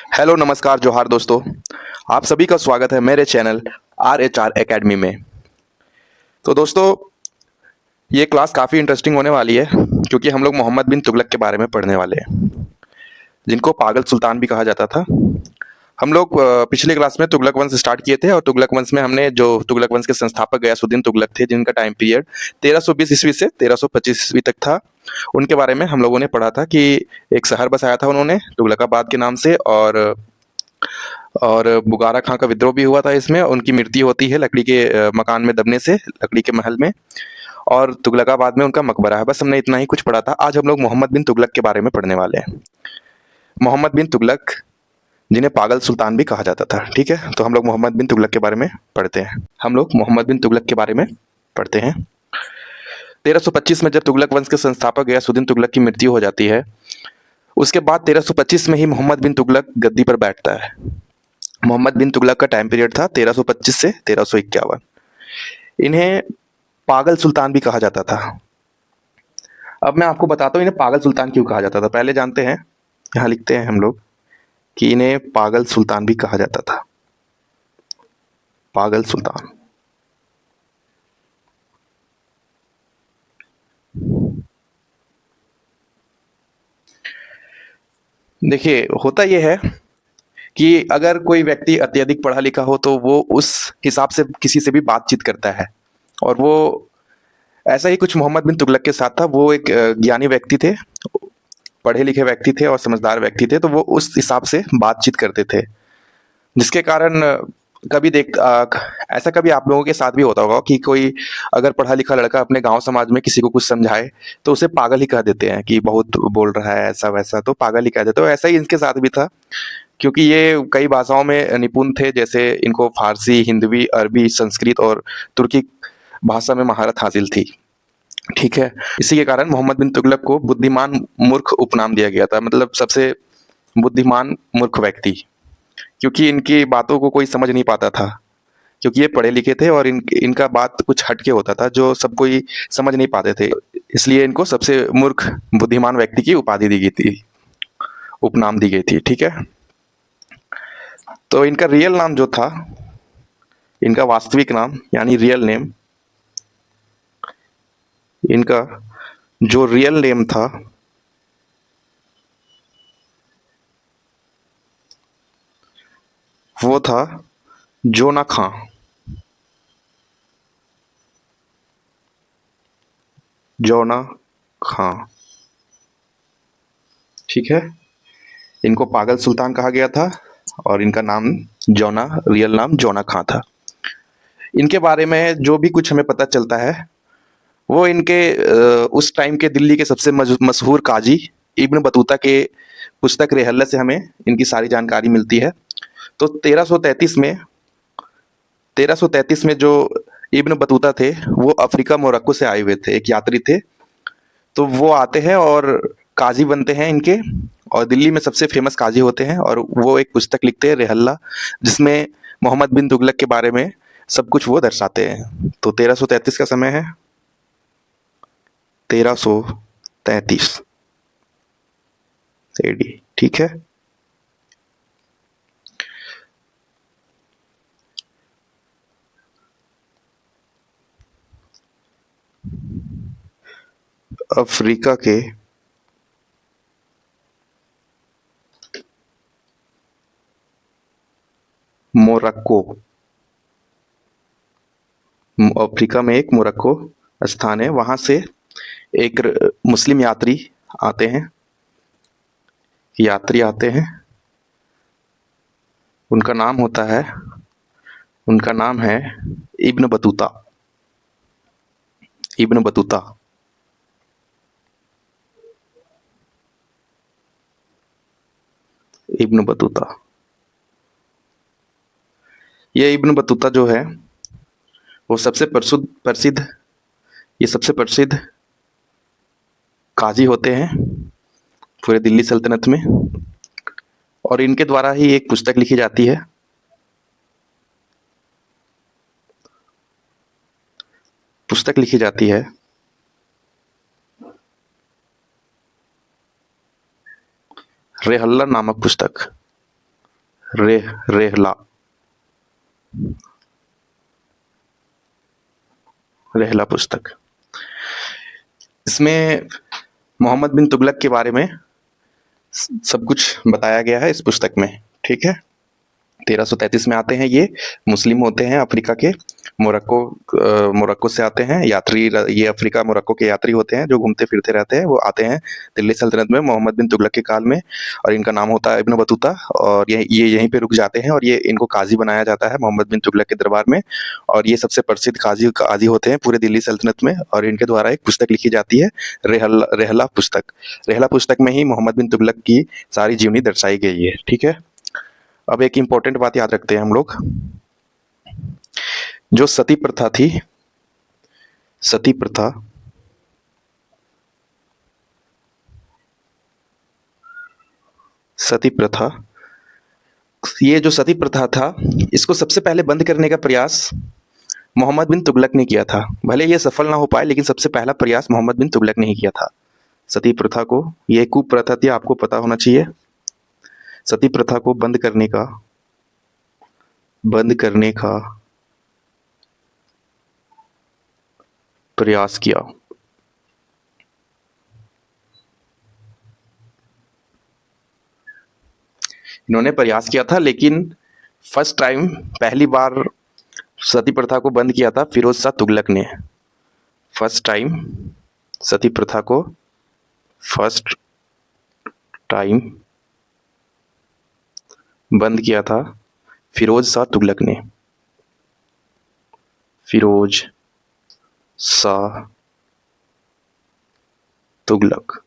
Hello नमस्कार जोहार दोस्तों। आप सभी का स्वागत है मेरे चैनल RHR एकेडमी में। तो दोस्तों, ये क्लास काफ़ी इंटरेस्टिंग होने वाली है क्योंकि हम लोग मोहम्मद बिन तुगलक के बारे में पढ़ने वाले हैं, जिनको पागल सुल्तान भी कहा जाता था। हम लोग पिछले क्लास में तुगलक वंश स्टार्ट किए थे और तुगलक वंश में हमने जो तुगलक वंश के संस्थापक गयासुद्दीन तुगलक थे, जिनका टाइम पीरियड 1320 ईस्वी से 1325 ईस्वी तक था, उनके बारे में हम लोगों ने पढ़ा था कि एक शहर बसाया था उन्होंने तुगलकाबाद के नाम से। और बुगारा खां का विद्रोह भी हुआ था इसमें। उनकी मृत्यु होती है लकड़ी के मकान में दबने से, लकड़ी के महल में। और तुगलकाबाद में उनका मकबरा है। बस हमने इतना ही कुछ पढ़ा था। आज हम लोग मोहम्मद बिन तुगलक के बारे में पढ़ने वाले हैं। मोहम्मद बिन तुगलक, जिन्हें पागल सुल्तान भी कहा जाता था। ठीक है, तो हम लोग मोहम्मद बिन तुगलक के बारे में पढ़ते हैं। हम लोग मोहम्मद बिन तुगलक के बारे में पढ़ते हैं। 1325 में जब तुगलक वंश के संस्थापक गयासुद्दीन तुगलक की मृत्यु हो जाती है, उसके बाद 1325 में ही मोहम्मद बिन तुगलक गद्दी पर बैठता है। मोहम्मद बिन तुगलक का टाइम पीरियड था 1325 से 1351। इन्हें पागल सुल्तान भी कहा जाता था। अब मैं आपको बताता हूँ इन्हें पागल सुल्तान क्यों कहा जाता था। पहले जानते हैं, यहाँ लिखते हैं हम लोग कि इन्हें पागल सुल्तान भी कहा जाता था। पागल सुल्तान। देखिए, होता यह है कि अगर कोई व्यक्ति अत्यधिक पढ़ा लिखा हो तो वो उस हिसाब से किसी से भी बातचीत करता है। और वो ऐसा ही कुछ मोहम्मद बिन तुगलक के साथ था। वो एक ज्ञानी व्यक्ति थे, पढ़े लिखे व्यक्ति थे और समझदार व्यक्ति थे, तो वो उस हिसाब से बातचीत करते थे, जिसके कारण कभी ऐसा कभी आप लोगों के साथ भी होता होगा कि कोई अगर पढ़ा लिखा लड़का अपने गांव समाज में किसी को कुछ समझाए तो उसे पागल ही कह देते हैं कि बहुत बोल रहा है, ऐसा वैसा, तो पागल ही कह देते। तो ऐसा ही इनके साथ भी था, क्योंकि ये कई भाषाओं में निपुण थे। जैसे इनको फारसी, हिंदवी, अरबी, संस्कृत और तुर्की भाषा में महारत हासिल थी। ठीक है, इसी के कारण मोहम्मद बिन तुगलक को बुद्धिमान मूर्ख उपनाम दिया गया था, मतलब सबसे बुद्धिमान मूर्ख व्यक्ति, क्योंकि इनकी बातों को कोई समझ नहीं पाता था, क्योंकि ये पढ़े लिखे थे और इनका बात कुछ हटके होता था जो सब कोई समझ नहीं पाते थे। इसलिए इनको सबसे मूर्ख बुद्धिमान व्यक्ति की उपाधि दी गई थी, उपनाम दी गई थी। ठीक है, तो इनका रियल नाम जो था, इनका वास्तविक नाम यानी रियल नेम, इनका जो रियल नेम था वो था जोना खां। जोना खां। ठीक है, इनको पागल सुल्तान कहा गया था और इनका नाम जोना, रियल नाम जोना खां था। इनके बारे में जो भी कुछ हमें पता चलता है वो इनके उस टाइम के दिल्ली के सबसे मशहूर काजी इब्न बतूता के पुस्तक रेहल्ला से हमें इनकी सारी जानकारी मिलती है। तो 1333 में जो इब्न बतूता थे वो अफ्रीका मोरक्को से आए हुए थे, एक यात्री थे। तो वो आते हैं और काजी बनते हैं इनके, और दिल्ली में सबसे फेमस काजी होते हैं। और वो एक पुस्तक लिखते हैं रेहल्ला, जिसमें मोहम्मद बिन तुगलक के बारे में सब कुछ वो दर्शाते हैं। तो 1333 का समय है, 1333 AD। ठीक है, अफ्रीका के मोरक्को, अफ्रीका में एक मोरक्को स्थान है, वहां से एक मुस्लिम यात्री आते हैं, यात्री आते हैं। उनका नाम होता है, उनका नाम है Ibn Battuta. Ibn Battuta. Ibn Battuta. ये इब्न बतूता जो है वो सबसे प्रसिद्ध, ये सबसे प्रसिद्ध काजी होते हैं पूरे दिल्ली सल्तनत में। और इनके द्वारा ही एक पुस्तक लिखी जाती है, पुस्तक लिखी जाती है रेहल्ला नामक पुस्तक। रेहला रेहला पुस्तक। इसमें मोहम्मद बिन तुगलक के बारे में सब कुछ बताया गया है इस पुस्तक में। ठीक है, 1333 में आते हैं ये। मुस्लिम होते हैं, अफ्रीका के, मोरक्को से आते हैं यात्री। ये अफ्रीका मोरक्को के यात्री होते हैं जो घूमते फिरते रहते हैं। वो आते हैं दिल्ली सल्तनत में मोहम्मद बिन तुगलक के काल में, और इनका नाम होता है इब्न बतूता। और ये यहीं पे रुक जाते हैं, और ये इनको काजी बनाया जाता है मोहम्मद बिन तुगलक के दरबार में। और ये सबसे प्रसिद्ध काजी काजी होते हैं पूरे दिल्ली सल्तनत में। और इनके द्वारा एक पुस्तक लिखी जाती है, रेहला पुस्तक। रेहला पुस्तक में ही मोहम्मद बिन तुगलक की सारी जीवनी दर्शाई गई है। ठीक है, अब एक इम्पोर्टेंट बात याद रखते हैं हम लोग। जो सती प्रथा थी, सती प्रथा सती प्रथा ये जो सती प्रथा था, इसको सबसे पहले बंद करने का प्रयास मोहम्मद बिन तुगलक ने किया था। भले ये सफल ना हो पाए, लेकिन सबसे पहला प्रयास मोहम्मद बिन तुगलक ने ही किया था सती प्रथा को। ये कुप्रथा थी, आपको पता होना चाहिए। सती प्रथा को बंद करने का प्रयास किया। इन्होंने प्रयास किया था, लेकिन फर्स्ट टाइम, पहली बार सती प्रथा को बंद किया था फिरोज शाह तुगलक ने। फर्स्ट टाइम सती प्रथा को फर्स्ट टाइम बंद किया था फिरोज शाह तुगलक ने। फिरोज शाह तुगलक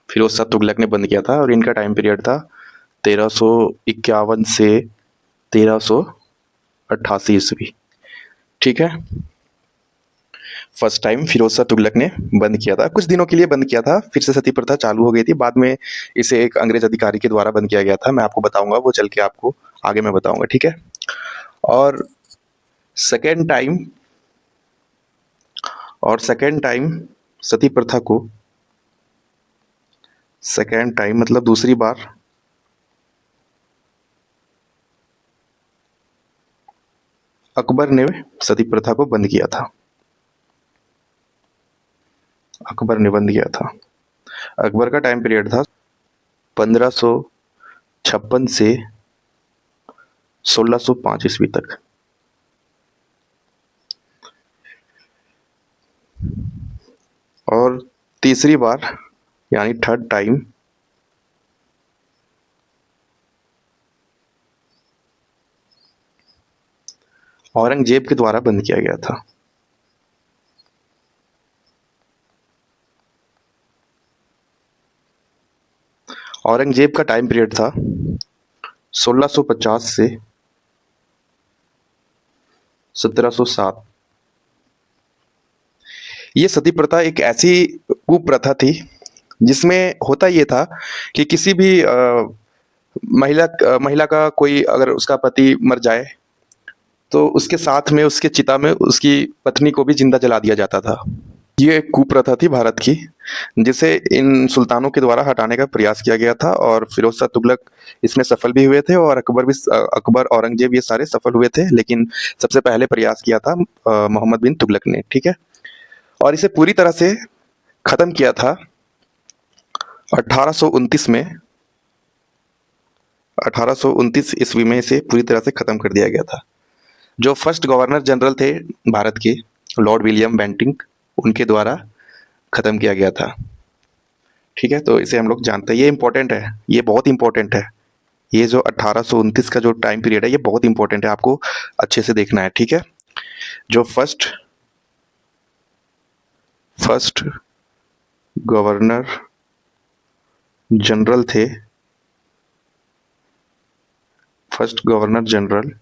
फिरोज शाह तुगलक ने बंद किया था, और इनका टाइम पीरियड था 1351 से 1388 ईस्वी। ठीक है, फर्स्ट टाइम फिरोज शाह तुगलक ने बंद किया था। कुछ दिनों के लिए बंद किया था, फिर से सती प्रथा चालू हो गई थी। बाद में इसे एक अंग्रेज अधिकारी के द्वारा बंद किया गया था। मैं आपको बताऊंगा, वो चल के आपको आगे मैं बताऊंगा। ठीक है, और सेकेंड टाइम सती प्रथा को, सेकेंड टाइम मतलब दूसरी बार, अकबर ने सती प्रथा को बंद किया था। अकबर ने बंद किया था। अकबर का टाइम पीरियड था 1556 से 1605 ईस्वी तक। और तीसरी बार यानी थर्ड टाइम औरंगजेब के द्वारा बंद किया गया था। औरंगजेब का टाइम पीरियड था 1650 से 1707। ये सती प्रथा एक ऐसी कुप्रथा थी जिसमें होता ये था कि किसी भी महिला का कोई अगर उसका पति मर जाए, तो उसके साथ में, उसके चिता में उसकी पत्नी को भी जिंदा जला दिया जाता था। ये एक कुप्रथा थी भारत की, जिसे इन सुल्तानों के द्वारा हटाने का प्रयास किया गया था। और फिरोज शाह तुगलक इसमें सफल भी हुए थे, और अकबर, औरंगजेब, ये सारे सफल हुए थे। लेकिन सबसे पहले प्रयास किया था मोहम्मद बिन तुगलक ने। ठीक है, और इसे पूरी तरह से खत्म किया था 1829 में। 1829 ईस्वी में इसे पूरी तरह से खत्म कर दिया गया था। जो फर्स्ट गवर्नर जनरल थे भारत के, लॉर्ड विलियम बेंटिंक, उनके द्वारा खत्म किया गया था। ठीक है, तो इसे हम लोग जानते हैं। ये इंपॉर्टेंट है, ये बहुत इंपॉर्टेंट है। ये जो 1829 का जो टाइम पीरियड है, ये बहुत इंपॉर्टेंट है, आपको अच्छे से देखना है। ठीक है, जो फर्स्ट गवर्नर जनरल थे, first governor general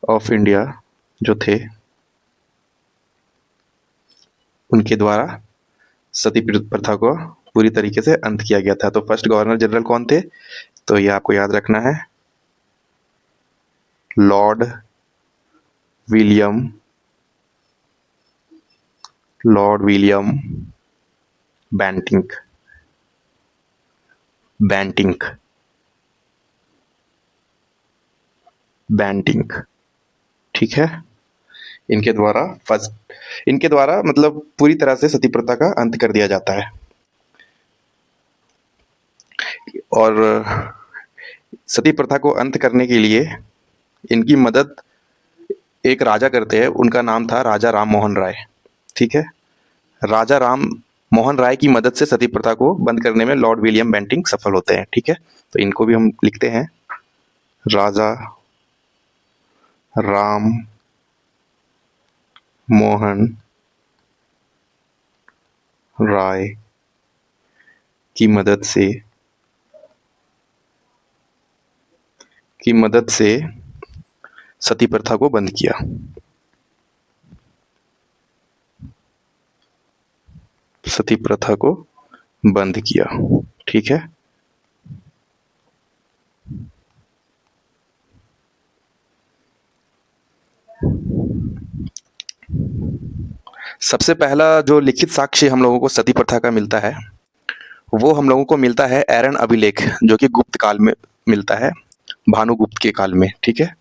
of India जो थे, उनके द्वारा सती प्रथा को पूरी तरीके से अंत किया गया था। तो फर्स्ट गवर्नर जनरल कौन थे? तो ये आपको याद रखना है, लॉर्ड विलियम बेंटिंक। बैंटिंक, बैंटिंक, ठीक है। इनके द्वारा मतलब पूरी तरह से सती प्रथा का अंत कर दिया जाता है। और सती प्रथा को अंत करने के लिए इनकी मदद एक राजा करते हैं, उनका नाम था राजा राम मोहन राय, ठीक है। राजा राम मोहन राय की मदद से सती प्रथा को बंद करने में लॉर्ड विलियम बेंटिंक सफल होते हैं, ठीक है। तो इनको भी हम लिखते हैं राजा राम मोहन राय की मदद से सती प्रथा को बंद किया। सती प्रथा को बंद किया, ठीक है। सबसे पहला जो लिखित साक्ष्य हम लोगों को सती प्रथा का मिलता है वो हम लोगों को मिलता है एरन अभिलेख, जो कि गुप्त काल में मिलता है, भानुगुप्त के काल में, ठीक है।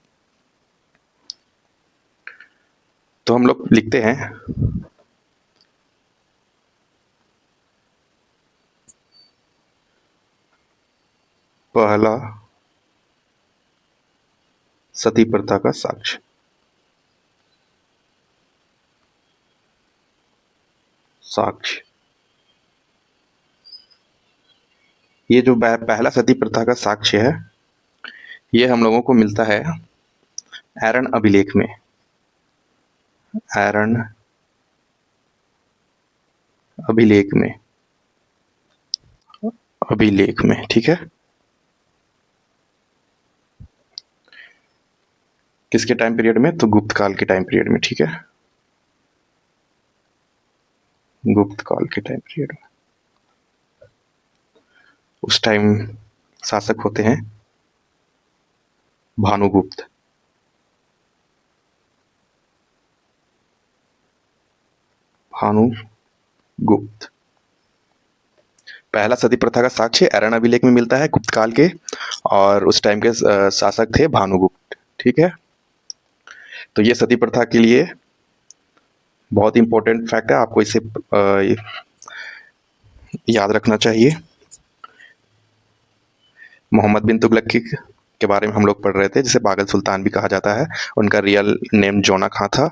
तो हम लोग लिखते हैं पहला सती प्रथा का साक्ष्य। ये जो पहला सती प्रथा का साक्ष्य है ये हम लोगों को मिलता है एरन अभिलेख में, एरन अभिलेख में, ठीक है। किसके टाइम पीरियड में? तो गुप्त काल के टाइम पीरियड में, ठीक है। गुप्त काल के टाइम पीरियड में उस टाइम शासक होते हैं भानुगुप्त। भानुगुप्त पहला सती प्रथा का साक्ष्य एरन अभिलेख में मिलता है गुप्त काल के, और उस टाइम के शासक थे भानुगुप्त, ठीक है। तो ये सती प्रथा के लिए बहुत इंपॉर्टेंट फैक्ट है, आपको इसे याद रखना चाहिए। मोहम्मद बिन तुगलक के बारे में हम लोग पढ़ रहे थे, जिसे पागल सुल्तान भी कहा जाता है। उनका रियल नेम जोना खां था,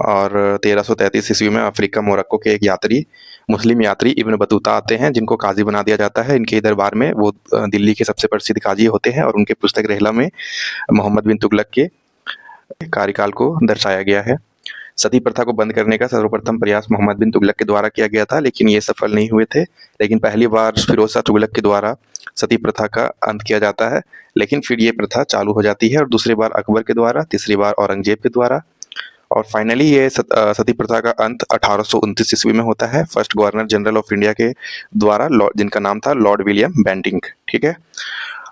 और 1333 ईस्वी में अफ्रीका मोरक्को के एक यात्री, मुस्लिम यात्री इब्न बतूता आते हैं, जिनको काजी बना दिया जाता है। इनके दरबार में वो दिल्ली के सबसे प्रसिद्ध काजी होते हैं, और उनके पुस्तक रहला में मोहम्मद बिन तुगलक के कार्यकाल को दर्शाया गया है। सती प्रथा को बंद करने का सर्वप्रथम प्रयास मोहम्मद बिन तुगलक के द्वारा किया गया था, लेकिन ये सफल नहीं हुए थे। लेकिन पहली बार फिरोज शाह तुगलक के द्वारा सती प्रथा का अंत किया जाता है, लेकिन फिर ये प्रथा चालू हो जाती है, और दूसरी बार अकबर के द्वारा, तीसरी बार औरंगजेब के द्वारा, और फाइनली ये सती प्रथा का अंत 1829 ईस्वी में होता है, first governor general of India के द्वारा, जिनका नाम था लॉर्ड विलियम बेंटिंक, ठीक है।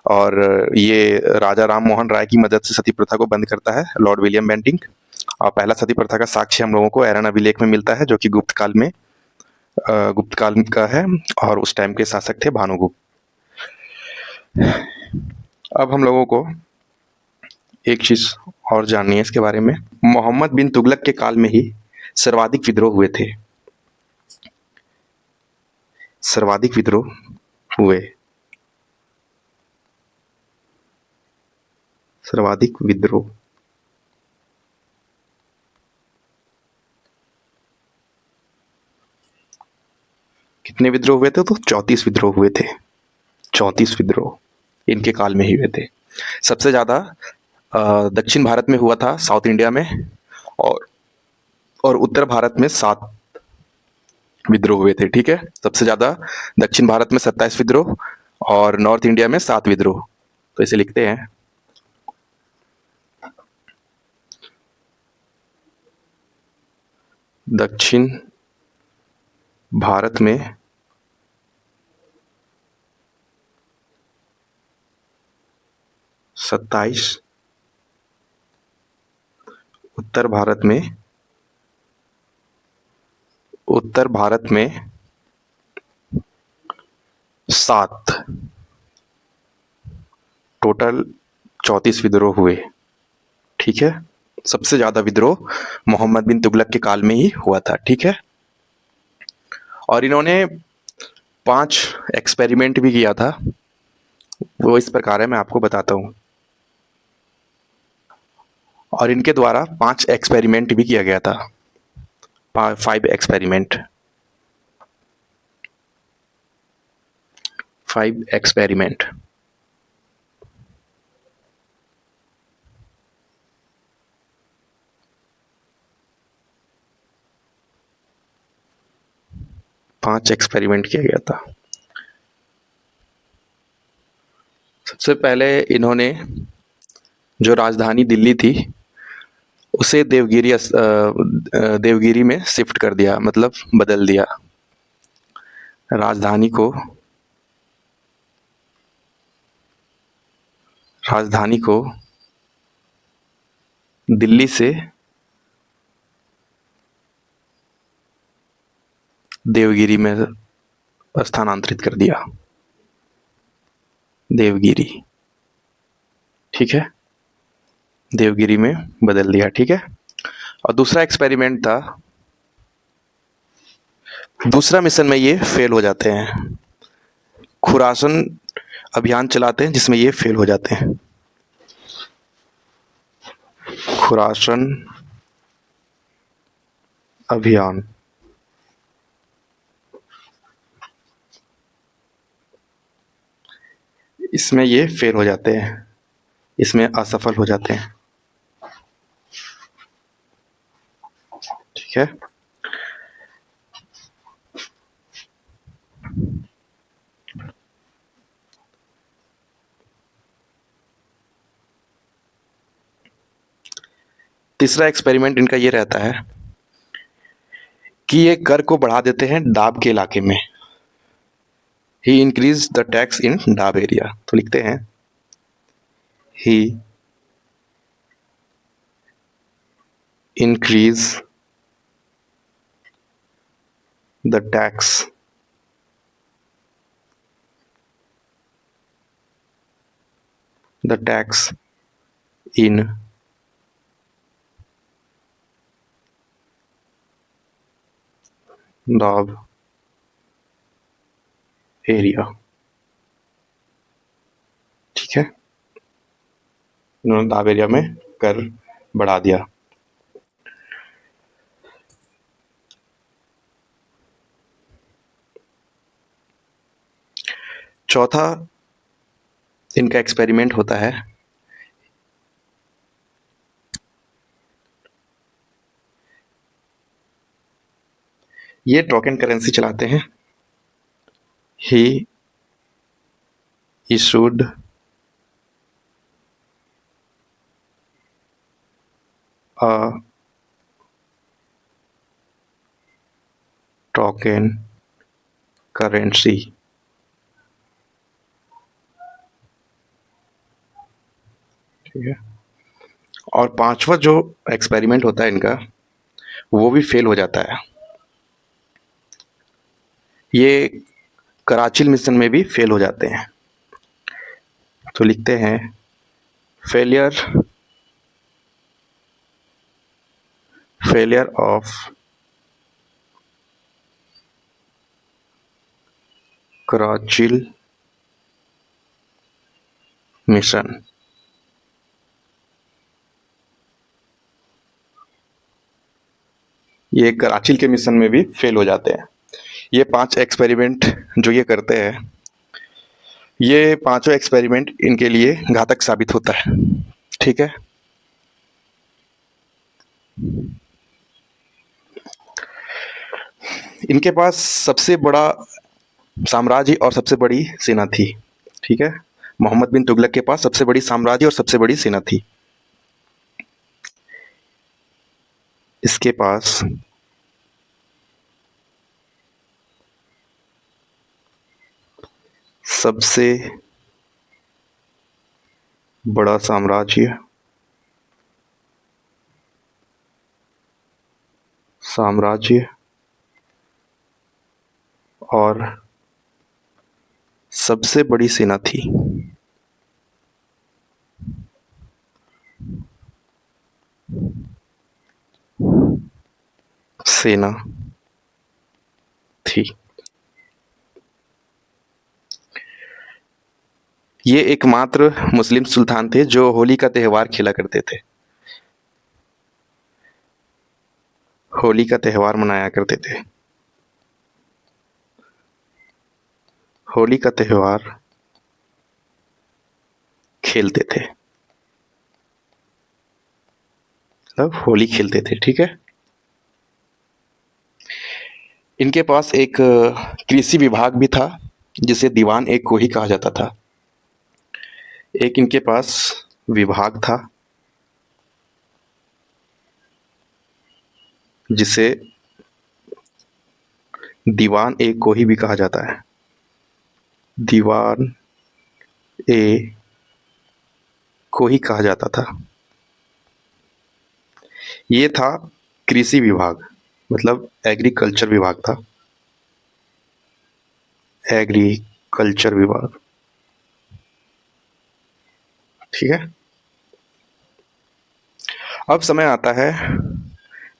और ये राजा राम मोहन राय की मदद से सती प्रथा को बंद करता है लॉर्ड विलियम बेंटिंक। और पहला सती प्रथा का साक्ष्य हम लोगों को एरन अभिलेख में मिलता है, जो कि गुप्त काल का है, और उस टाइम के शासक थे भानुगुप्त। अब हम लोगों को एक चीज और जाननी है इसके बारे में। मोहम्मद बिन तुगलक के काल में ही सर्वाधिक विद्रोह हुए थे। सर्वाधिक विद्रोह हुए। सर्वाधिक विद्रोह कितने विद्रोह हुए थे? तो 34 विद्रोह हुए थे। 34 विद्रोह इनके काल में ही हुए थे। सबसे ज्यादा दक्षिण भारत में हुआ था, साउथ इंडिया में, और उत्तर भारत में 7 विद्रोह हुए थे, ठीक है। सबसे ज्यादा दक्षिण भारत में 27 विद्रोह, और नॉर्थ इंडिया में 7 विद्रोह। तो इसे लिखते हैं दक्षिण भारत में 27, उत्तर भारत में 7। टोटल 34 विद्रोह हुए। ठीक है, सबसे ज़्यादा विद्रोह मोहम्मद बिन तुगलक के काल में ही हुआ था। ठीक है, और इन्होंने 5 एक्सपेरिमेंट भी किया था। वो इस प्रकार है, मैं आपको बताता हूँ। और इनके द्वारा 5 एक्सपेरिमेंट भी किया गया था। 5 एक्सपेरिमेंट, 5 एक्सपेरिमेंट। पांच एक्सपेरिमेंट किया गया था। सबसे पहले इन्होंने जो राजधानी दिल्ली थी उसे देवगिरी में शिफ्ट कर दिया, मतलब बदल दिया। राजधानी को राजधानी को दिल्ली से देवगिरी में स्थानांतरित कर दिया। देवगिरी, ठीक है, देवगिरी में बदल दिया। ठीक है, और दूसरा एक्सपेरिमेंट था, दूसरा मिशन में ये फेल हो जाते हैं। खुरासन अभियान चलाते हैं जिसमें ये फेल हो जाते हैं। खुरासन अभियान, इसमें ये फेल हो जाते हैं, इसमें असफल हो जाते हैं। ठीक है, तीसरा एक्सपेरिमेंट इनका ये रहता है कि ये कर को बढ़ा देते हैं डाब के इलाके में। ही इंक्रीज द टैक्स इन डाब एरिया। तो लिखते हैं ही इंक्रीज द टैक्स in डाब एरिया। ठीक है, इन्होंने डाब एरिया में कर बढ़ा दिया। चौथा इनका एक्सपेरिमेंट होता है ये टोकन करेंसी चलाते हैं। He issued a token currency. ठीक है, और पांचवा जो एक्सपेरिमेंट होता है इनका वो भी फेल हो जाता है। ये कराची मिशन में भी फेल हो जाते हैं। तो लिखते हैं फेलियर ऑफ कराची मिशन। ये कराची के मिशन में भी फेल हो जाते हैं। ये 5 एक्सपेरिमेंट जो ये करते हैं, ये पांचों एक्सपेरिमेंट इनके लिए घातक साबित होता है। ठीक है, इनके पास सबसे बड़ा साम्राज्य और सबसे बड़ी सेना थी। ठीक है, मोहम्मद बिन तुगलक के पास सबसे बड़ी साम्राज्य और सबसे बड़ी सेना थी। इसके पास सबसे बड़ा साम्राज्य और सबसे बड़ी सेना थी। सेना थी। ये एकमात्र मुस्लिम सुल्तान थे जो होली का त्यौहार खेला करते थे। होली का त्यौहार मनाया करते थे। होली का त्यौहार खेलते थे, मतलब होली खेलते थे, ठीक है। इनके पास एक कृषि विभाग भी था जिसे दीवान एक को ही कहा जाता था। एक इनके पास विभाग था जिसे दीवान एक को ही भी कहा जाता है। दीवान ए को ही कहा जाता था। ये था कृषि विभाग, मतलब एग्रीकल्चर विभाग था। एग्रीकल्चर विभाग, ठीक है। अब समय आता है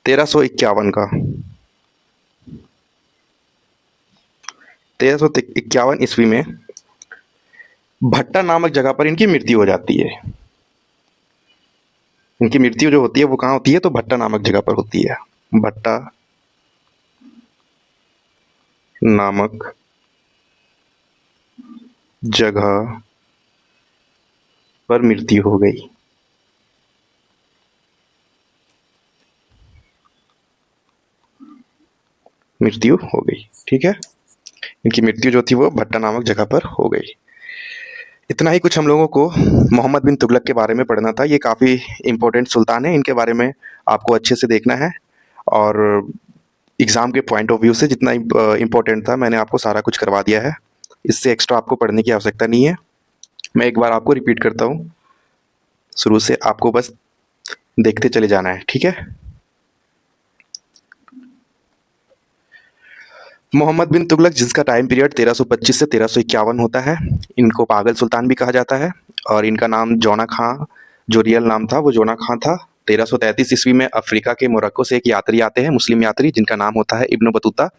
1351 का। 1351 ईस्वी में भट्टा नामक जगह पर इनकी मृत्यु हो जाती है। इनकी मृत्यु जो होती है वो कहाँ होती है? तो भट्टा नामक जगह पर होती है। भट्टा नामक जगह पर मृत्यु हो गई। मृत्यु हो गई, ठीक है। इनकी मृत्यु जो थी वो भट्टा नामक जगह पर हो गई। इतना ही कुछ हम लोगों को मोहम्मद बिन तुगलक के बारे में पढ़ना था। ये काफ़ी इम्पोर्टेंट सुल्तान है, इनके बारे में आपको अच्छे से देखना है। और एग्ज़ाम के पॉइंट ऑफ व्यू से जितना इम्पोर्टेंट था मैंने आपको सारा कुछ करवा दिया है। इससे एक्स्ट्रा आपको पढ़ने की आवश्यकता नहीं है। मैं एक बार आपको रिपीट करता हूँ, शुरू से आपको बस देखते चले जाना है, ठीक है। मोहम्मद बिन तुगलक, जिसका टाइम पीरियड 1325 से 1351 होता है, इनको पागल सुल्तान भी कहा जाता है। और इनका नाम जोना खां, जो रियल नाम था वो जोना खां था। 1333 ईस्वी में अफ्रीका के मोरक्को से एक यात्री आते हैं, मुस्लिम यात्री, जिनका नाम होता है इब्न बतूता।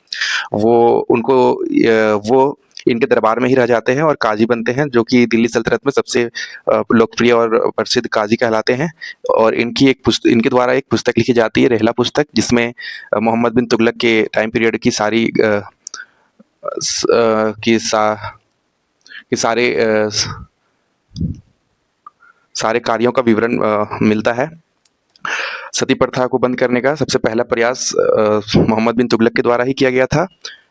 वो इनके दरबार में ही रह जाते हैं और काजी बनते हैं, जो कि दिल्ली सल्तनत में सबसे लोकप्रिय और प्रसिद्ध काजी कहलाते हैं। और इनके द्वारा एक पुस्तक लिखी जाती है, रहला पुस्तक, जिसमें मोहम्मद बिन तुगलक के टाइम पीरियड की सारी स- अ, की सा कि सारे कार्यों का विवरण मिलता है। सती प्रथा को बंद करने का सबसे पहला प्रयास मोहम्मद बिन तुगलक के द्वारा ही किया गया था,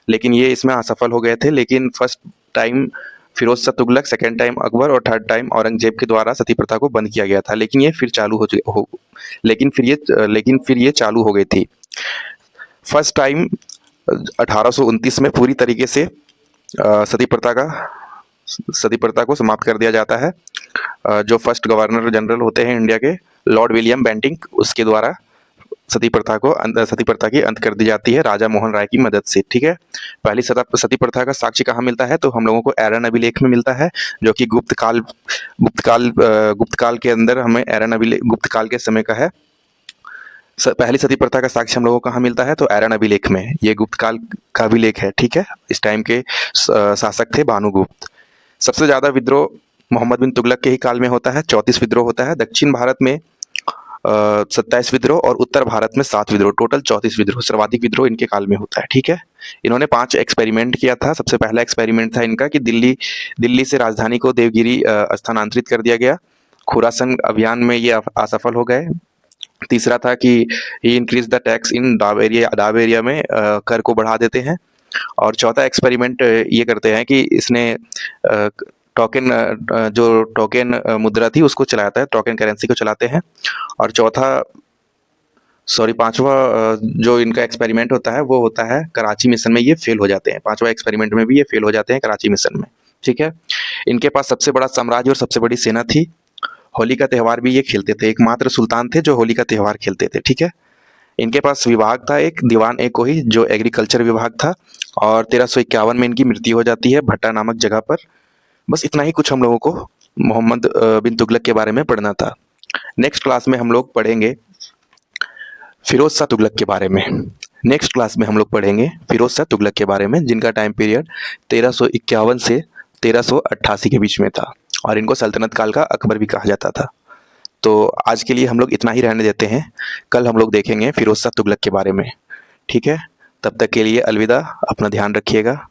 लेकिन ये इसमें असफल हो गए थे। लेकिन first time Firoz Shah Tughlaq, second time Akbar और थर्ड टाइम औरंगजेब के द्वारा सती प्रथा को बंद किया गया था। लेकिन ये फिर चालू हो लेकिन फिर ये चालू हो गई थी। फर्स्ट टाइम 1829 में पूरी तरीके से सती प्रथा का सती प्रथा को समाप्त कर दिया जाता है। जो फर्स्ट गवर्नर जनरल होते हैं इंडिया के, लॉर्ड विलियम बेंटिंक, उसके द्वारा सती प्रथा की अंत कर दी जाती है राजा मोहन राय की मदद से, ठीक है। पहली सती प्रथा का साक्ष्य कहाँ मिलता है? तो हम लोगों को एरन अभिलेख में मिलता है, जो कि गुप्त काल के अंदर हमें गुप्त काल के समय का है। पहली सती प्रथा का साक्ष्य हम लोगों को कहाँ मिलता है? तो एरन अभिलेख में। ये गुप्त काल का अभिलेख है, ठीक है। इस टाइम के शासक थे भानुगुप्त। सबसे ज्यादा विद्रोह मोहम्मद बिन तुगलक के ही काल में होता है, 34 विद्रोह होता है। दक्षिण भारत में 27 विद्रोह और उत्तर भारत में 7 विद्रोह, टोटल 34 विद्रोह। सर्वाधिक विद्रोह इनके काल में होता है, ठीक है। इन्होंने 5 एक्सपेरिमेंट किया था। सबसे पहला एक्सपेरिमेंट था इनका कि दिल्ली से राजधानी को देवगिरी स्थानांतरित कर दिया गया। खुरासन अभियान में ये असफल हो गए। तीसरा था कि ही इंक्रीज द टैक्स इन डाब एरिया में कर को बढ़ा देते हैं। और चौथा एक्सपेरिमेंट ये करते हैं कि इसने टोकन मुद्रा थी उसको चलाता है, टोकन करेंसी को चलाते हैं। और पांचवा जो इनका एक्सपेरिमेंट होता है वो होता है कराची मिशन में। ये फेल हो जाते हैं, पांचवा एक्सपेरिमेंट में भी ये फेल हो जाते हैं कराची मिशन में, ठीक है। इनके पास सबसे बड़ा साम्राज्य और सबसे बड़ी सेना थी। होली का त्यौहार भी ये खेलते थे, एकमात्र सुल्तान थे जो होली का त्यौहार खेलते थे, ठीक है। इनके पास विभाग था एक, दीवान एक को ही, जो एग्रीकल्चर विभाग था। और 1351 में इनकी मृत्यु हो जाती है भट्टा नामक जगह पर। बस इतना ही कुछ हम लोगों को मोहम्मद बिन तुगलक के बारे में पढ़ना था। नेक्स्ट क्लास में हम लोग पढ़ेंगे फिरोज शाह तुगलक के बारे में। नेक्स्ट क्लास में हम लोग पढ़ेंगे फिरोज शाह तुगलक के बारे में, जिनका टाइम पीरियड 1351 से 1388 के बीच में था और इनको सल्तनत काल का अकबर भी कहा जाता था। तो आज के लिए हम लोग इतना ही रहने देते हैं। कल हम लोग देखेंगे फिरोज शाह तुगलक के बारे में। ठीक है, तब तक के लिए अलविदा, अपना ध्यान रखिएगा।